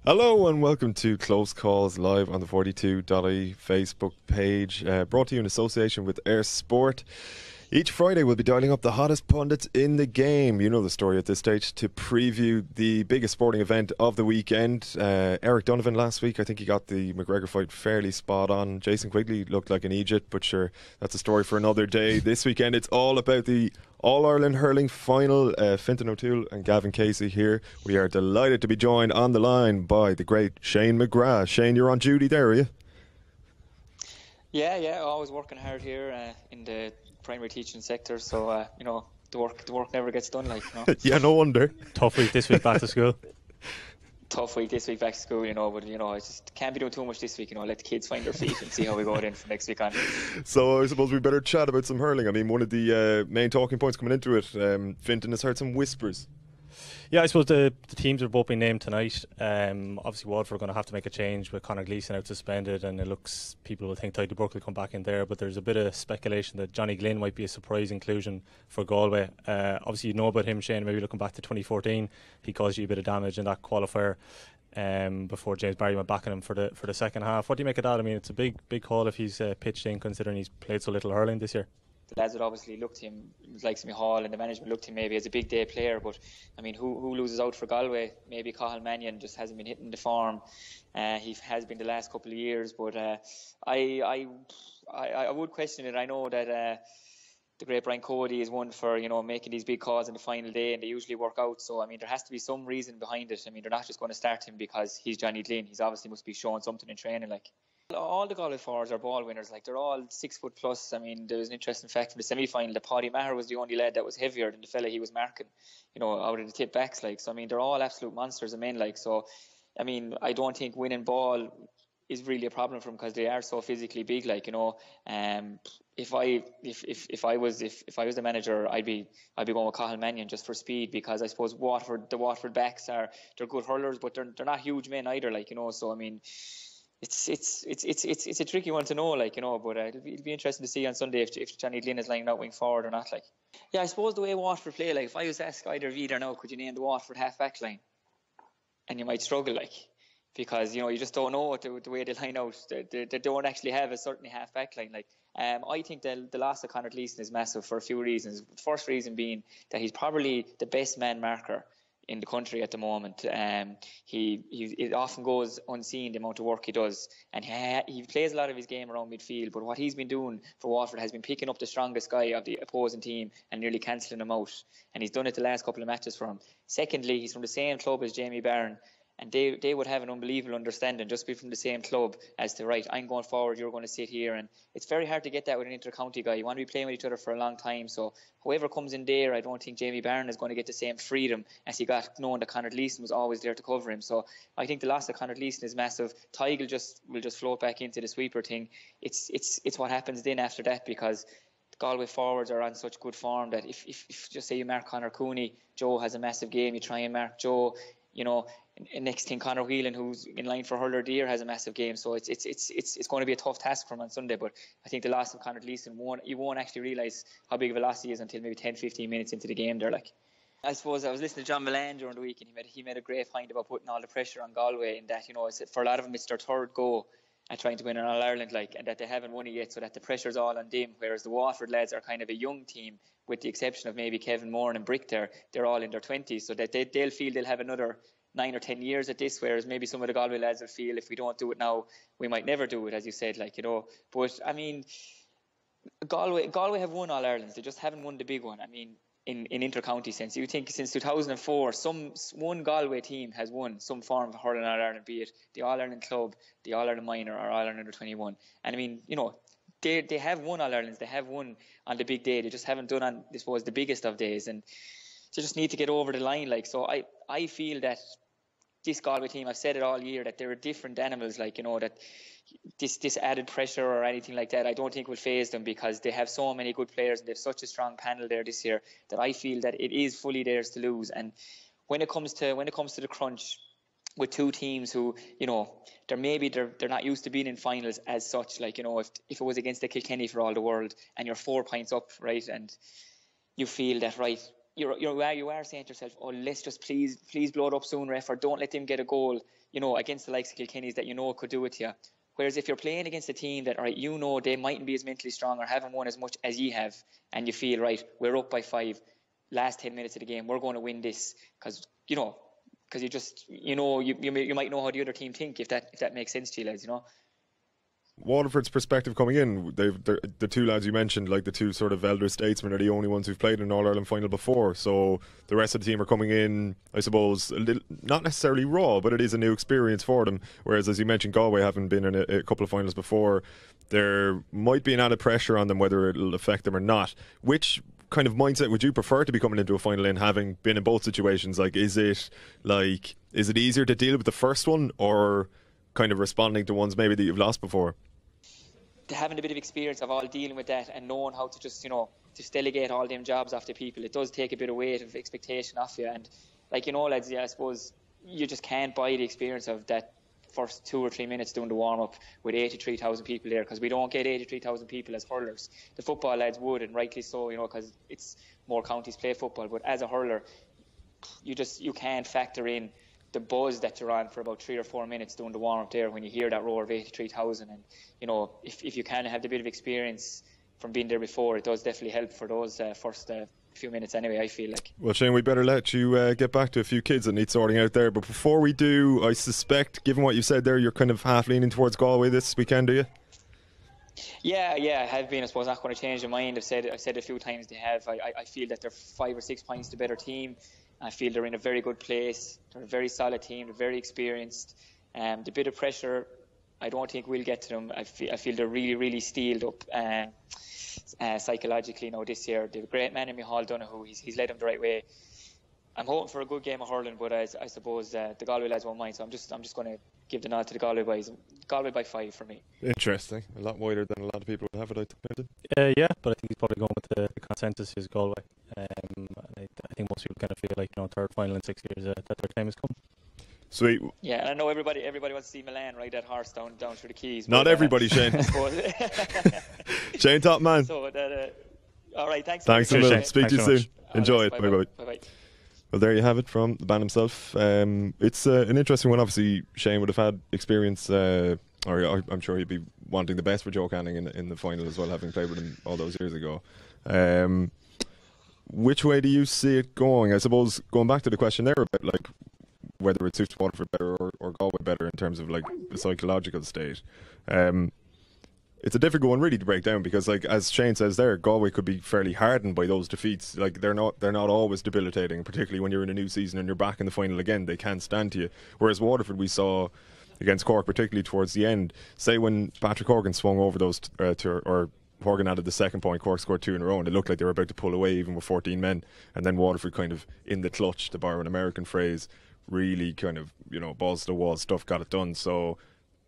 Hello and welcome to Close Calls live on the 42.ie Facebook page, brought to you in association with Air Sport. Each Friday we'll be dialing up the hottest pundits in the game. You know the story at this stage, to preview the biggest sporting event of the weekend. Eric Donovan last week, I think he got the McGregor fight fairly spot on. Jason Quigley looked like an Egypt, but sure, that's a story for another day. This weekend it's all about the All-Ireland Hurling final. Fintan O'Toole and Gavan Casey here. We are delighted to be joined on the line by the great Shane McGrath. Shane, you're on duty there, are you? Yeah, always working hard here in the primary teaching sector, so the work never gets done, Yeah, no wonder. Tough week this week back to school. Tough week this week back to school, but I just can't be doing too much this week, let the kids find their feet and see how we go in for next week on. So I suppose we better chat about some hurling. I mean, one of the main talking points coming into it, Fintan has heard some whispers. Yeah, I suppose the teams are both being named tonight. Obviously Waterford are going to have to make a change with Conor Gleeson out suspended, and it looks, people will think Tidy Burke will come back in there, but there's a bit of speculation that Johnny Glynn might be a surprise inclusion for Galway. Obviously you know about him, Shane, maybe looking back to 2014, he caused you a bit of damage in that qualifier before James Barry went back on him for the second half. What do you make of that? I mean, it's a big call if he's pitched in, considering he's played so little hurling this year. The lads would obviously look to him, like Simi Hall, and the management looked to him maybe as a big day player, but I mean, who loses out for Galway? Maybe Cathal Mannion just hasn't been hitting the form. He has been the last couple of years, but I would question it. I know that the great Brian Cody is one for making these big calls in the final day, and they usually work out. So I mean, there has to be some reason behind it. I mean, they're not just going to start him because he's Johnny Glynn. He's obviously must be showing something in training, All the Galway forwards are ball winners. They're all 6 foot plus. I mean, there was an interesting fact from the semi-final that Paddy Maher was the only lad that was heavier than the fella he was marking, out of the tip backs. So I mean, they're all absolute monsters of men. So I mean, I don't think winning ball is really a problem for them because they are so physically big. If I was the manager, I'd be going with Cathal Mannion just for speed, because I suppose the Waterford backs they're good hurlers, but they're not huge men either. So I mean, it's a tricky one to know, but it'll be interesting to see on Sunday if Johnny Glynn is lining out wing forward or not. Yeah, I suppose the way Waterford play, if I was to ask either of either now, could you name the Waterford half back line? And you might struggle, because you just don't know the way they line out. They don't actually have a certain half back line. I think the loss of Conor Gleeson is massive for a few reasons. The first reason being that he's probably the best man marker in the country at the moment. It often goes unseen the amount of work he does, and he plays a lot of his game around midfield, but what he's been doing for Waterford has been picking up the strongest guy of the opposing team and nearly cancelling him out, and he's done it the last couple of matches for him. Secondly, he's from the same club as Jamie Byrne, and they would have an unbelievable understanding, just be from the same club, as to, right, I'm going forward, you're going to sit here. And it's very hard to get that with an inter-county guy. You want to be playing with each other for a long time, so whoever comes in there, I don't think Jamie Byrne is going to get the same freedom as he got, knowing that Conor Gleeson was always there to cover him. So I think the loss of Conor Gleeson is massive. Tyrrell will just float back into the sweeper thing. It's what happens then after that, because Galway forwards are on such good form that if just say you mark Conor Cooney, Joe has a massive game, you try and mark Joe, next thing Conor Whelan, who's in line for Hurler Deer, has a massive game. So it's going to be a tough task for him on Sunday. But I think the loss of Conor Gleeson, you won't actually realise how big of a loss he is until maybe 10-15 minutes into the game there. I suppose I was listening to John Milan during the week, and he made a great point about putting all the pressure on Galway, in that for a lot of them it's their third go at trying to win an All-Ireland, and that they haven't won it yet, so that the pressure's all on them, whereas the Waterford lads are kind of a young team, with the exception of maybe Kevin Moore and Brick there. They're all in their 20s, so that they'll feel they'll have another 9 or 10 years at this, whereas maybe some of the Galway lads will feel if we don't do it now, we might never do it, as you said, But I mean, Galway have won All Irelands, they just haven't won the big one. I mean, in inter-county sense, you think since 2004, one Galway team has won some form of hurling All Ireland, be it the All Ireland Club, the All Ireland Minor, or All Ireland Under 21. And I mean, they have won All Irelands, they have won on the big day, they just haven't done on, I suppose, the biggest of days, and they just need to get over the line. So I feel that this Galway team, I've said it all year, that they're different animals, that this added pressure or anything like that, I don't think will faze them, because they have so many good players and they have such a strong panel there this year, that I feel that it is fully theirs to lose. And when it comes to the crunch, with two teams who, they're not used to being in finals as such. Like, if it was against the Kilkenny for all the world and you're 4 points up, right, and you feel that, right, you are saying to yourself, oh, let's just please blow it up soon, ref, or don't let them get a goal, against the likes of Kilkenny's that could do it to you. Whereas if you're playing against a team that, right, they mightn't be as mentally strong or haven't won as much as ye have, and you feel, right, we're up by 5, last 10 minutes of the game, we're going to win this, because you just, you might know how the other team think, if that makes sense to you, lads, Waterford's perspective coming in, the two lads you mentioned, like the two sort of elder statesmen, are the only ones who've played in an All-Ireland final before, so the rest of the team are coming in, I suppose, a little, not necessarily raw, but it is a new experience for them, whereas, as you mentioned, Galway haven't been in a couple of finals before. There might be an added pressure on them, whether it'll affect them or not. Which kind of mindset would you prefer to be coming into a final in, having been in both situations? Like, is it easier to deal with the first one, or kind of responding to ones maybe that you've lost before? Having a bit of experience of all dealing with that and knowing how to just, just delegate all them jobs off to people, it does take a bit of weight of expectation off you. And lads, I suppose you just can't buy the experience of that first 2 or 3 minutes doing the warm-up with 83,000 people there, because we don't get 83,000 people as hurlers. The football lads would, and rightly so, because it's more counties play football. But as a hurler, you can't factor in the buzz that you're on for about 3 or 4 minutes doing the warm-up there when you hear that roar of 83,000. And, if you kind of have the bit of experience from being there before, it does definitely help for those first few minutes anyway, I feel like. Well, Shane, we better let you get back to a few kids that need sorting out there. But before we do, I suspect, given what you said there, you're kind of half leaning towards Galway this weekend, do you? Yeah, I have been. I suppose not going to change my mind. I've said it a few times they have. I feel that they're 5 or 6 points the better team. I feel they're in a very good place. They're a very solid team. They're very experienced. The bit of pressure, I don't think we'll get to them. I feel they're really, really steeled up psychologically now this year. They have a great man in Micheál Donoghue. He's led them the right way. I'm hoping for a good game of hurling, but I suppose the Galway lads won't mind. So I'm just going to give the nod to the Galway boys. Galway by 5 for me. Interesting. A lot wider than a lot of people would have it, I think. Yeah, but I think he's probably going with the consensus is Galway. I think most people kind of feel like, third final in 6 years, that their time has come. Sweet. Yeah, and I know everybody wants to see Milan ride that horse down through the Keys. Not everybody, Shane. Shane, top man. So all right, thanks. Thanks a million. Speak to you soon. Enjoy it. Bye-bye. Well, there you have it from the man himself. It's an interesting one. Obviously, Shane would have had experience, or I'm sure he'd be wanting the best for Joe Canning in the final as well, having played with him all those years ago. Which way do you see it going? I suppose going back to the question there about like whether it suits Waterford better or Galway better in terms of like the psychological state. It's a difficult one really to break down, because like as Shane says there, Galway could be fairly hardened by those defeats. Like they're not always debilitating, particularly when you're in a new season and you're back in the final again. They can't stand to you. Whereas Waterford, we saw against Cork, particularly towards the end, say when Patrick Horgan swung over those or Horgan added the second point, Cork scored 2 in a row, and it looked like they were about to pull away even with 14 men, and then Waterford kind of in the clutch, to borrow an American phrase, really kind of, balls to the wall stuff, got it done. So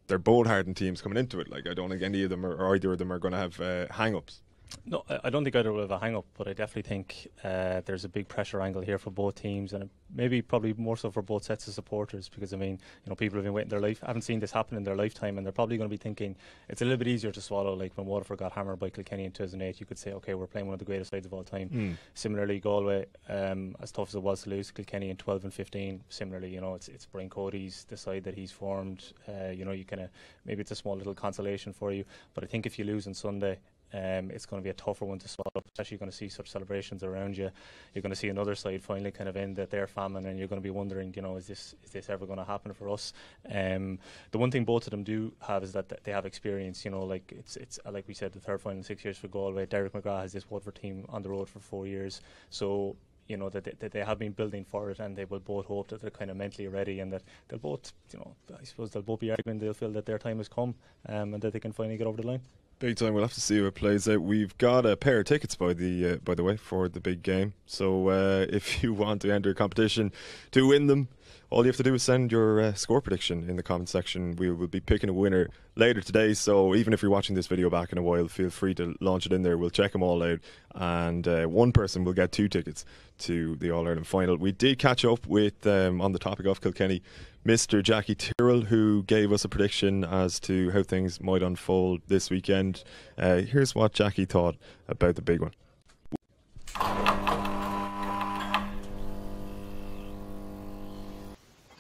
they're both hardened teams coming into it. Like I don't think any of them or either of them are going to have hang-ups. No, I don't think either will have a hang-up, but I definitely think there's a big pressure angle here for both teams, and maybe probably more so for both sets of supporters, because people have been waiting their life, haven't seen this happen in their lifetime, and they're probably going to be thinking it's a little bit easier to swallow. Like when Waterford got hammered by Kilkenny in 2008, you could say, okay, we're playing one of the greatest sides of all time. Similarly, Galway, as tough as it was to lose Kilkenny in 12 and 15, similarly, it's Brian Cody's the side that he's formed. You kind of, maybe it's a small little consolation for you, but I think if you lose on Sunday, it's going to be a tougher one to swallow, especially you're going to see such celebrations around you. You're going to see another side finally kind of end at their famine, and you're going to be wondering, is this ever going to happen for us? The one thing both of them do have is that they have experience. Like it's like we said, the third final in 6 years for Galway. Derek McGrath has this Waterford team on the road for 4 years, so that they have been building for it, and they will both hope that they're kind of mentally ready, and that they'll both, I suppose they'll both be arguing they'll feel that their time has come, and that they can finally get over the line. Big time. We'll have to see how it plays out. We've got a pair of tickets by the way for the big game. So if you want to enter a competition to win them, all you have to do is send your score prediction in the comment section. We will be picking a winner later today, so even if you're watching this video back in a while, feel free to launch it in there. We'll check them all out, and one person will get 2 tickets to the All-Ireland final. We did catch up with, on the topic of Kilkenny, Mr. Jackie Tyrrell, who gave us a prediction as to how things might unfold this weekend. Here's what Jackie thought about the big one.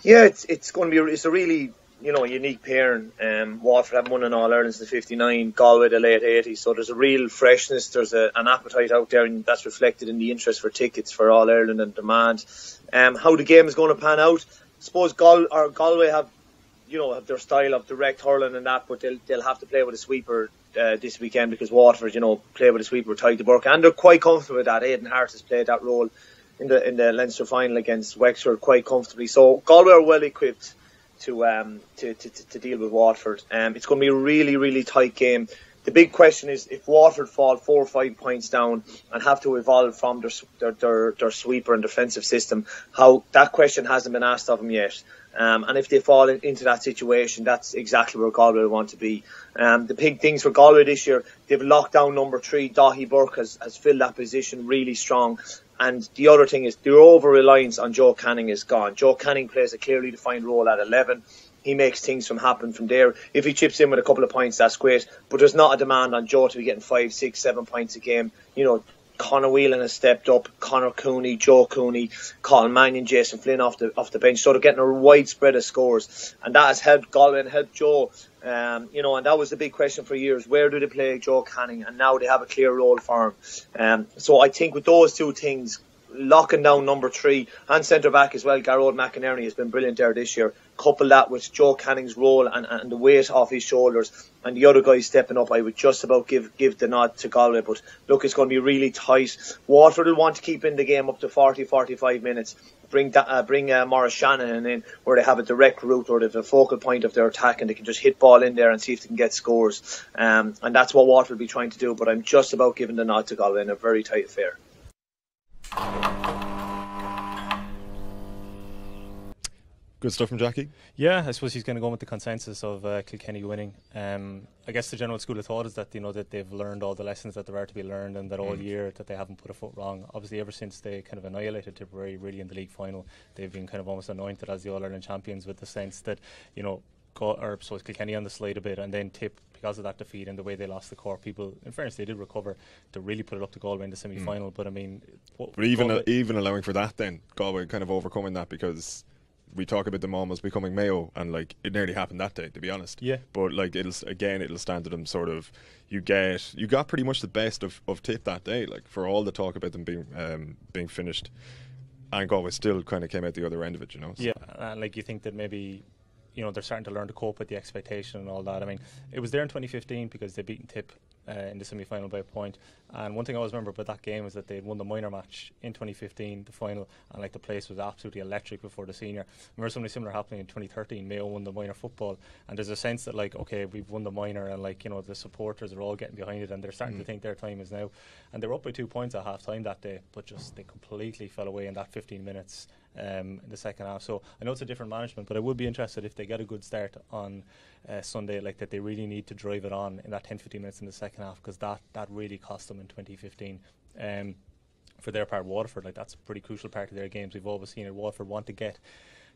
Yeah, it's going to be, it's a really, unique pairing. Waterford haven't won an All-Ireland since the 59, Galway the late 80s, so there's a real freshness, there's an appetite out there, and that's reflected in the interest for tickets for All-Ireland and demand. How the game is going to pan out, I suppose Galway have their style of direct hurling and that, but they'll have to play with a sweeper this weekend, because Waterford, play with a sweeper tied to Burke, and they're quite comfortable with that. Aidan Hart has played that role in the Leinster final against Wexford quite comfortably. So Galway are well equipped to deal with Waterford. It's going to be a really, really tight game. The big question is, if Waterford fall 4 or 5 points down and have to evolve from their sweeper and defensive system, how that question hasn't been asked of them yet. And if they fall into that situation, that's exactly where Galway will want to be. The big things for Galway this year, they've locked down number 3. Daithí Burke has filled that position really strong. And the other thing is, their over-reliance on Joe Canning is gone. Joe Canning plays a clearly defined role at 11. He makes things happen from there. If he chips in with a couple of points, that's great. But there's not a demand on Joe to be getting 5, 6, 7 points a game. Conor Whelan has stepped up, Conor Cooney, Joe Cooney, Colin Mannion, Jason Flynn off the bench. So they're getting a wide spread of scores, and that has helped Galway and helped Joe. And that was the big question for years: where do they play Joe Canning? And now they have a clear role for him. So I think with those 2 things, locking down number 3 and centre back as well, Garrod McInerney has been brilliant there this year. Couple that with Joe Canning's role and the weight off his shoulders, and the other guys stepping up, I would just about give the nod to Galway. But look, it's going to be really tight. Waterford will want to keep in the game up to 40-45 minutes. Bring Maurice Shanahan in, where they have a direct route, or they have a focal point of their attack, and they can just hit ball in there and see if they can get scores. And that's what Waterford will be trying to do. But I'm just about giving the nod to Galway in a very tight affair. Good stuff from Jackie. Yeah, I suppose he's going to go with the consensus of Kilkenny winning. I guess the general school of thought is that that they've learned all the lessons that there are to be learned, and that all year that they haven't put a foot wrong. Obviously, ever since they kind of annihilated Tipperary really in the league final, they've been kind of almost anointed as the All-Ireland champions, with the sense that so Kilkenny on the slide a bit, and then Tip, because of that defeat and the way they lost the Cork, people, in fairness, they did recover to really put it up to Galway in the semi-final. But I mean, but even allowing for that, then Galway kind of overcoming that, because we talk about them almost becoming Mayo, and it nearly happened that day, to be honest. Yeah. But it'll stand to them. Sort of, you got pretty much the best of Tip that day. For all the talk about them being finished, and Galway still kind of came out the other end of it. So. Yeah, and you think that maybe they're starting to learn to cope with the expectation and all that. I mean, it was there in 2015 because they beaten Tip in the semi-final by a point. And one thing I always remember about that game was that they had won the minor match in 2015, the final, and the place was absolutely electric before the senior. I remember something similar happening in 2013. Mayo won the minor football, and there's a sense that okay, we've won the minor, and the supporters are all getting behind it, and they're starting to think their time is now. And they were up by 2 points at half time that day, but they completely fell away in that 15 minutes. In the second half. So I know it's a different management, but I would be interested if they get a good start on Sunday, that they really need to drive it on in that 10-15 minutes in the second half, because that really cost them in 2015. For their part, Waterford, that's a pretty crucial part of their games. We've always seen it. Waterford want to get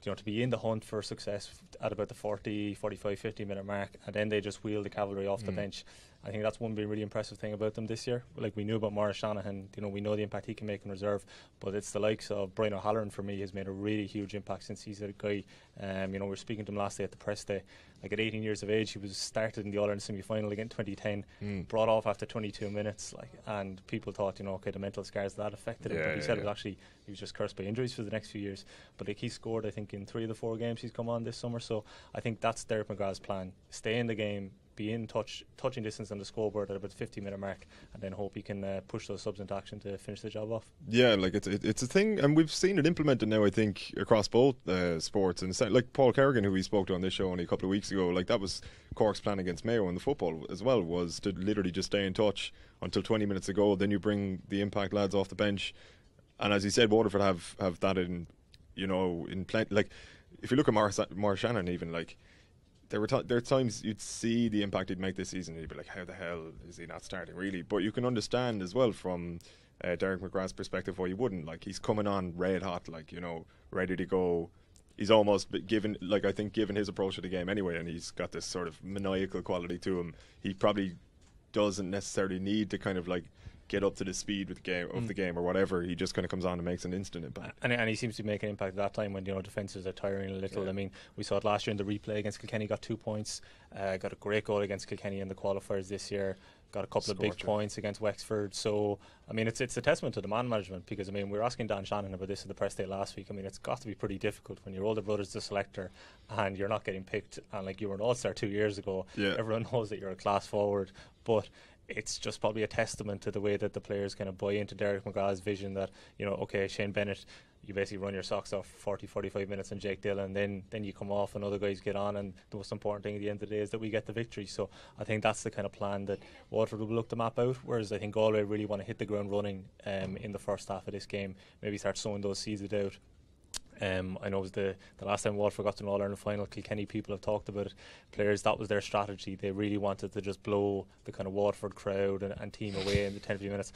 to be in the hunt for success at about the 40, 45, 50 minute mark, and then they just wheel the cavalry off the bench. I think that's one really impressive thing about them this year. We knew about Maurice Shanahan, we know the impact he can make in reserve, but it's the likes of Brian O'Halloran for me has made a really huge impact since he's a guy. We were speaking to him last day at the press day. At 18 years of age, he was started in the All-Ireland semi-final again in 2010, brought off after 22 minutes, and people thought, okay, the mental scars that affected him. But he said he was just cursed by injuries for the next few years. But he scored, I think, in 3 of the 4 games he's come on this summer. So I think that's Derek McGrath's plan: stay in the game, be in touching distance on the scoreboard at about the 50-minute mark, and then hope he can push those subs into action to finish the job off. Yeah, it's a thing, and we've seen it implemented now, I think, across both sports. And Paul Kerrigan, who we spoke to on this show only a couple of weeks ago, that was Cork's plan against Mayo in the football as well, was to literally just stay in touch until 20 minutes ago. Then you bring the impact lads off the bench, and as you said, Waterford have that in in plenty. if you look at Mar Shannon, even like there are times you'd see the impact he'd make this season, and you'd be like, how the hell is he not starting, really? But you can understand as well from Derek McGrath's perspective why he wouldn't. Like, he's coming on red hot, like, you know, ready to go. He's almost given his approach to the game anyway, and he's got this sort of maniacal quality to him. He probably doesn't necessarily need to kind of like get up to the speed with the game or whatever. He just kind of comes on and makes an instant impact. And he seems to make an impact at that time when, you know, defences are tiring a little. Yeah. I mean, we saw it last year in the replay against Kilkenny, got 2 points, got a great goal against Kilkenny in the qualifiers this year, got a couple of big points against Wexford. So, I mean, it's a testament to the man management, because, I mean, we were asking Dan Shannon about this at the press day last week. I mean, it's got to be pretty difficult when your older brother's the selector and you're not getting picked, and like you were an All-Star 2 years ago. Yeah. Everyone knows that you're a class forward, but it's just probably a testament to the way that the players kind of buy into Derek McGrath's vision that, you know, okay, Shane Bennett, you basically run your socks off 40-45 minutes on Jake Dillon, then you come off and other guys get on, and the most important thing at the end of the day is that we get the victory. So I think that's the kind of plan that Waterford will look to map out, whereas I think Galway really want to hit the ground running in the first half of this game, maybe start sowing those seeds out. I know it was the last time Waterford got to an All-Ireland final. Kilkenny people have talked about it. Players, that was their strategy. They really wanted to just blow the kind of Waterford crowd and team away in the 10-15 minutes.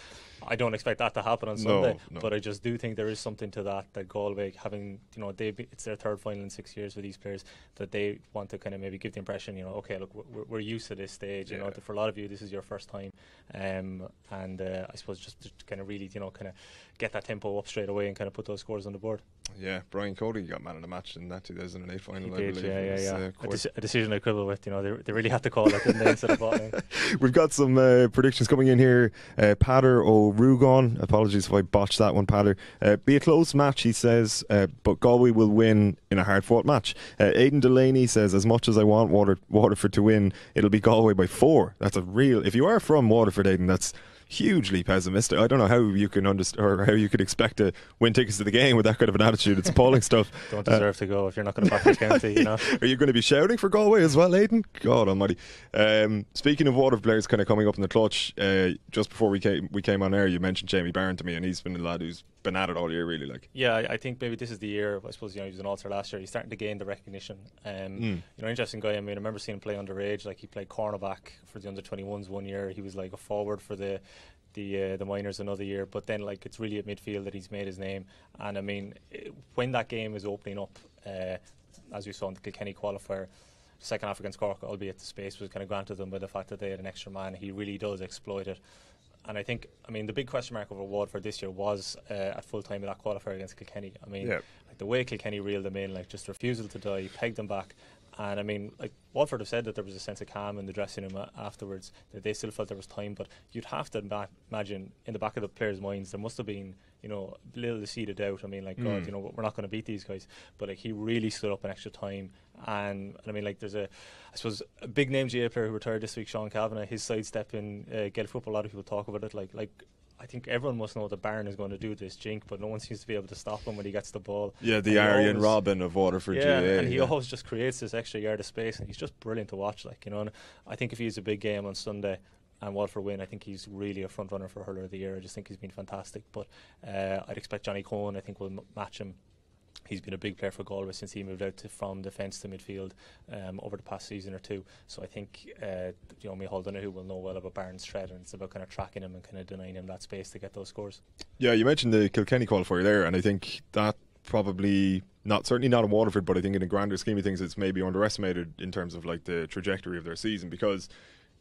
I don't expect that to happen on Sunday, but I just do think there is something to that Galway, having, you know, it's their third final in 6 years for these players, that they want to kind of maybe give the impression, you know, okay, look, we're used to this stage. You know, for a lot of you, this is your first time, and I suppose just to kind of really, you know, kind of get that tempo up straight away and kind of put those scores on the board. Yeah, Brian Cody got man of the match in that 2008 final. He did, a decision I quibble with. You know, they really had to call it, didn't they, instead of bottoming. We've got some predictions coming in here. Pader O'Rugon, apologies if I botched that one, Pader. Be a close match, he says, but Galway will win in a hard-fought match. Aidan Delaney says, as much as I want Waterford to win, it'll be Galway by 4. That's a real... If you are from Waterford, Aidan, that's hugely pessimistic. I don't know how you can understand, or how you could expect to win tickets to the game with that kind of an attitude. It's appalling stuff. Don't deserve to go if you're not going to back the county, you know. Are you going to be shouting for Galway as well, Aidan? God almighty. Speaking of Waterford players kind of coming up in the clutch, just before we came on air, you mentioned Jamie Barron to me, and he's been a lad who's been at it all year, really. Like, yeah, I think maybe this is the year. I suppose, you know, he was an All-Star last year. He's starting to gain the recognition. You know, interesting guy. I mean, I remember seeing him play underage. Like, he played cornerback for the under-21s one year. He was like a forward for the minors another year, but then like it's really at midfield that he's made his name. And I mean, when that game is opening up, as we saw in the Kilkenny qualifier, second half against Cork, albeit the space was kind of granted them by the fact that they had an extra man, he really does exploit it. And I think, I mean, the big question mark over Waterford this year was at full time in that qualifier against Kilkenny. I mean, like the way Kilkenny reeled them in, like just refusal to die, pegged them back. And I mean, like Waterford have said that there was a sense of calm in the dressing room afterwards, that they still felt there was time, but you'd have to imagine in the back of the players' minds there must have been, you know, a little seed of doubt. I mean, like, God, you know, we're not going to beat these guys. But like, he really stood up an extra time. And I mean, like, there's I suppose a big name GA player who retired this week, Sean Kavanagh, his sidestep in Gaelic football, a lot of people talk about it. Like I think everyone must know that Barron is going to do this jink, but no one seems to be able to stop him when he gets the ball. Yeah, the Aryan Robin of Waterford. Yeah, and he always just creates this extra yard of space, and he's just brilliant to watch. Like, you know, and I think if he has a big game on Sunday and Waterford win, I think he's really a front runner for Hurler of the Year. I just think he's been fantastic. But I'd expect Johnny Cohen, I think, will match him. He's been a big player for Galway since he moved out from defence to midfield over the past season or two. So I think you know, Micheál Donoghue will know well about Barron's threat, and it's about kind of tracking him and kind of denying him that space to get those scores. Yeah, you mentioned the Kilkenny qualifier there, and I think that probably certainly not in Waterford, but I think in the grander scheme of things, it's maybe underestimated in terms of like the trajectory of their season, because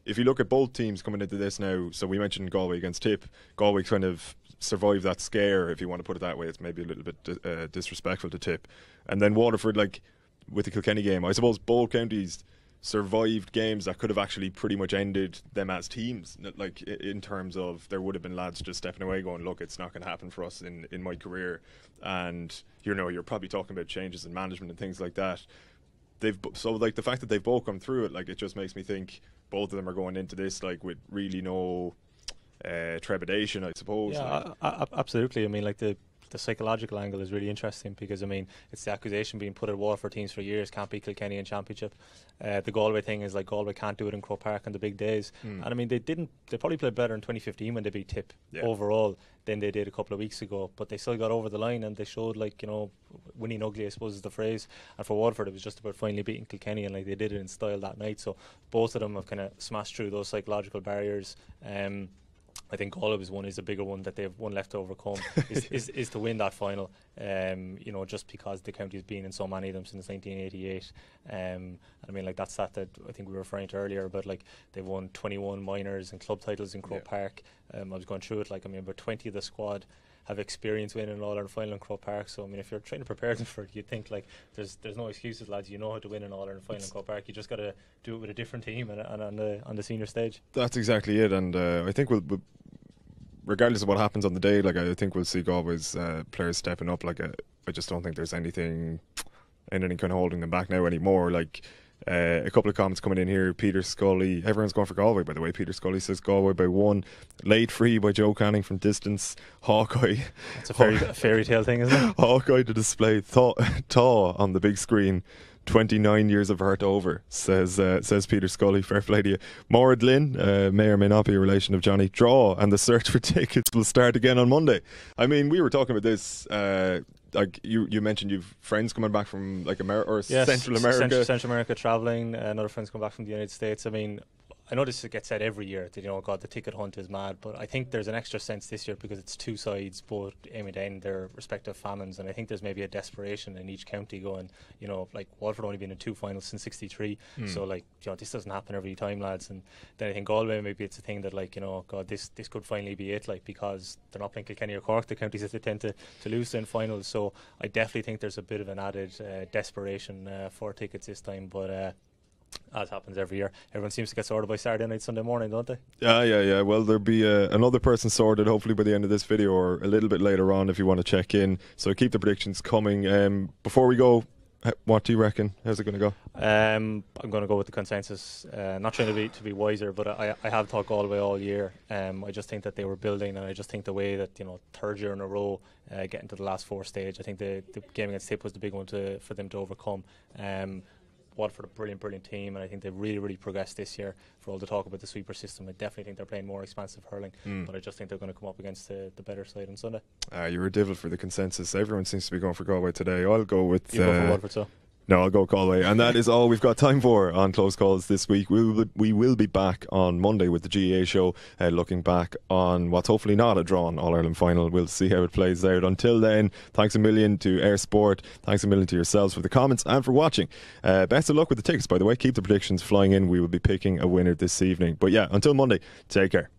if you look at both teams coming into this now, so we mentioned Galway against Tip. Galway kind of survived that scare, if you want to put it that way. It's maybe a little bit disrespectful to Tip. And then Waterford, like with the Kilkenny game, I suppose both counties survived games that could have actually pretty much ended them as teams. Like in terms of, there would have been lads just stepping away going, look, it's not going to happen for us in my career. And you know, you're probably talking about changes in management and things like that. So like the fact that they've both come through it, like it just makes me think both of them are going into this like with really no trepidation, I suppose. Yeah, absolutely. I mean, like the the psychological angle is really interesting, because I mean it's the accusation being put at Waterford teams for years can't beat Kilkenny in Championship. The Galway thing is like Galway can't do it in Croke Park on the big days, and I mean they probably played better in 2015 when they beat Tip overall than they did a couple of weeks ago, but they still got over the line and they showed, like, you know, winning ugly, I suppose is the phrase. And for Waterford it was just about finally beating Kilkenny, and like they did it in style that night. So both of them have kind of smashed through those psychological barriers. I think Galway's one is a bigger one that they have one left to overcome is to win that final, you know, just because the county's been in so many of them since 1988. I mean, like that's that I think we were referring to earlier, but like they've won 21 minors and club titles in Croke Park. I was going through it, like I mean about 20 of the squad have experience winning an All-Ireland final in Croke Park. So I mean, if you're trying to prepare them for it, you'd think like there's no excuses, lads. You know how to win an All-Ireland final in Croke Park. You just got to do it with a different team and on the senior stage. That's exactly it. And I think we'll regardless of what happens on the day, like I think we'll see Galway's players stepping up. Like I just don't think there's anything kind of holding them back now anymore. Like a couple of comments coming in here. Peter Scully, everyone's going for Galway, by the way. Peter Scully says Galway by 1. Late free by Joe Canning from distance. Hawkeye. That's a fairy tale thing, isn't it? Hawkeye to display thaw on the big screen. 29 years of hurt over, says Peter Scully. Fair play to you. Maura Glynn, may or may not be a relation of Johnny. Draw, and the search for tickets will start again on Monday. I mean, we were talking about this. Like you mentioned, you've friends coming back from like America or Central America. Central America travelling. Another friends come back from the United States. I mean, I know this gets said every year that, you know, God, the ticket hunt is mad, but I think there's an extra sense this year because it's two sides, both aiming to end their respective famines, and I think there's maybe a desperation in each county going, you know, like Waterford only been in 2 finals since '63, so like, you know, this doesn't happen every time, lads. And then I think Galway, maybe it's a thing that, like, you know, God, this could finally be it, like, because they're not playing Kilkenny or Cork, the counties that they tend to lose in finals. So I definitely think there's a bit of an added desperation for tickets this time, but as happens every year, everyone seems to get sorted by Saturday night, Sunday morning, don't they? Yeah. Well, there'll be another person sorted hopefully by the end of this video, or a little bit later on if you want to check in. So keep the predictions coming. Before we go, what do you reckon? How's it going to go? I'm going to go with the consensus. Not trying to be wiser, but I have thought Galway all year. I just think that they were building, and I just think the way that, you know, third year in a row getting to the last 4 stage, I think the game against Tip was the big one for them to overcome. Waterford, a brilliant team, and I think they've really progressed this year. For all the talk about the sweeper system, I definitely think they're playing more expansive hurling, but I just think they're going to come up against the better side on Sunday. You're a devil for the consensus. Everyone seems to be going for Galway today. I'll go with you go for Waterford, so no, I'll go Galway. And that is all we've got time for on Close Calls this week. We will be back on Monday with the GAA show, looking back on what's hopefully not a drawn All-Ireland final. We'll see how it plays out. Until then, thanks a million to Air Sport. Thanks a million to yourselves for the comments and for watching. Best of luck with the tickets, by the way. Keep the predictions flying in. We will be picking a winner this evening. But yeah, until Monday, take care.